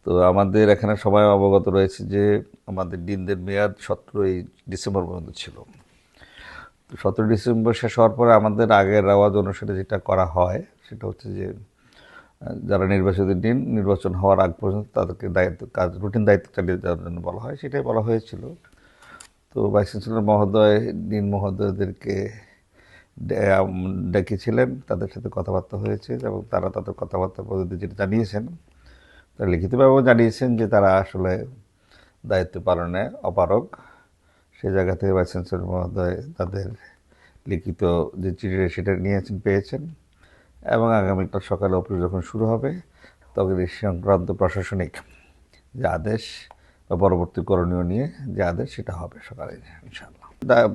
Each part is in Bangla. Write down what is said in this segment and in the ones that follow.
তো আমাদের এখানে সবাই অবগত রয়েছে যে আমাদের ডিনদের মেয়াদ 17ই ডিসেম্বর পর্যন্ত ছিল। তো 17 ডিসেম্বর শেষ হওয়ার পরে আমাদের আগের রেওয়াজ অনুসারে যেটা করা হয় সেটা হচ্ছে যে যারা নির্বাচিত ডিন নির্বাচন হওয়ার আগ পর্যন্ত তাদেরকে রুটিন দায়িত্ব চালিয়ে যাওয়ার জন্য বলা হয়, সেটাই বলা হয়েছিল। তো ভাইস চ্যান্সেলর মহোদয় ডিন মহোদয়দেরকে ডেকেছিলেন, তাদের সাথে কথাবার্তা হয়েছে এবং তারা তাদের কথাবার্তার পদ্ধতি যেটা জানিয়েছেন, তারা লিখিতভাবেও জানিয়েছেন যে তারা আসলে দায়িত্ব পালনে অপারগ। সেই জায়গা থেকে ভাইস চ্যান্সেলর মহোদয় তাদের লিখিত যে চিঠি সেটা পেয়েছেন এবং আগামীকাল সকালে অফিস যখন শুরু হবে তখন এই সংক্রান্ত প্রশাসনিক যে আদেশ বা পরবর্তী করণীয় নিয়ে যে আদেশ সেটা হবে সকালে ইনশাআল্লাহ।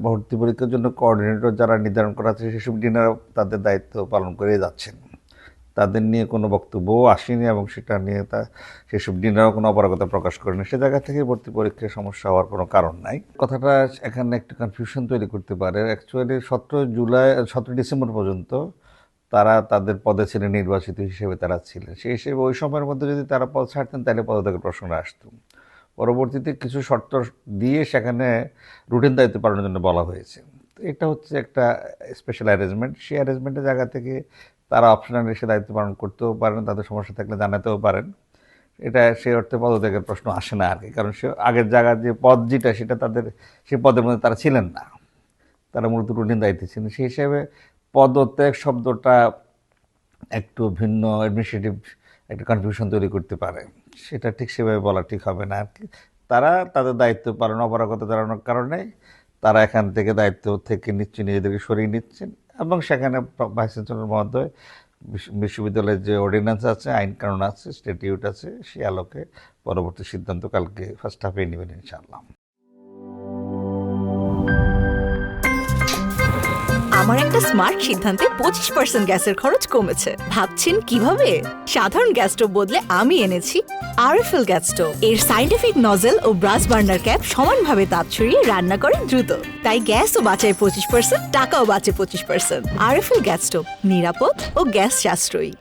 ভর্তি পরীক্ষার জন্য কোঅর্ডিনেটর যারা নির্ধারণ করা আছে সেসব ডিনারা তাদের দায়িত্ব পালন করে যাচ্ছেন, তাদের নিয়ে কোনো বক্তব্যও আসেনি এবং সেটা নিয়ে সেসব ডিনারও কোনো অপারগতা প্রকাশ করেনি। সে জায়গা থেকে ভর্তি পরীক্ষায় সমস্যা হওয়ার কোনো কারণ নাই। কথাটা এখানে একটু কনফিউশন তৈরি করতে পারে। অ্যাকচুয়ালি 17 ডিসেম্বর পর্যন্ত তারা তাদের পদে ছিলেন, নির্বাচিত হিসেবে তারা ছিলেন। সেই হিসেবে ওই সময়ের মধ্যে যদি তারা পদ ছাড়তেন তাহলে পদত্যাগের প্রশ্নটা আসতো। পরবর্তীতে কিছু শর্ত দিয়ে সেখানে রুটিন দায়িত্ব পালনের জন্য বলা হয়েছে। তো এটা হচ্ছে একটা স্পেশাল অ্যারেঞ্জমেন্ট। সেই অ্যারেঞ্জমেন্টের জায়গা থেকে তারা অপশনাল এসে দায়িত্ব পালন করতেও পারেন, তাদের সমস্যা থাকলে জানাতেও পারেন। এটা সেই অর্থে পদত্যাগের প্রশ্ন আসে না আর কি, কারণ সে আগের জায়গার যে পদ যেটা সেটা তাদের সেই পদের মধ্যে তারা ছিলেন না, তারা মূলত রুটিন দায়িত্বে ছিলেন। সেই হিসেবে পদত্যাগ শব্দটা একটু ভিন্ন অ্যাডমিনিস্ট্রেটিভ একটা কনফিউশন তৈরি করতে পারে, সেটা ঠিক সেভাবে বলা ঠিক হবে না আর কি। তারা তাদের দায়িত্ব পালন অপারগতা জানানোর কারণে তারা এখান থেকে দায়িত্ব থেকে নিচ্ছেন, নিজেদেরকে সরিয়ে নিচ্ছেন এবং সেখানে ভাইস চ্যান্সেলর মহোদয় বিশ্ববিদ্যালয়ের যে অর্ডিন্যান্স আছে, আইন কানুন আছে, স্ট্যাটিউট আছে, সেই আলোকে পরবর্তী সিদ্ধান্ত কালকে ফার্স্ট হাফে নেবেন ইনশাআল্লাহ। আমার একটা স্মার্ট সিদ্ধান্তে 25% গ্যাসের খরচ কমেছে। ভাবছেন কিভাবে? সাধারণ গ্যাস স্টোভ বদলে আমি এনেছি আরএফএল গ্যাস স্টোভ। এর সাইন্টিফিক নজল ও ব্রাস বার্নার ক্যাপ সমানভাবে তাপ ছড়িয়ে রান্না করে দ্রুত, তাই গ্যাসও বাঁচায় 25%, টাকাও বাঁচে 25%। আরএফএল গ্যাস স্টোভ নিরাপদ ও গ্যাস সাশ্রয়ী।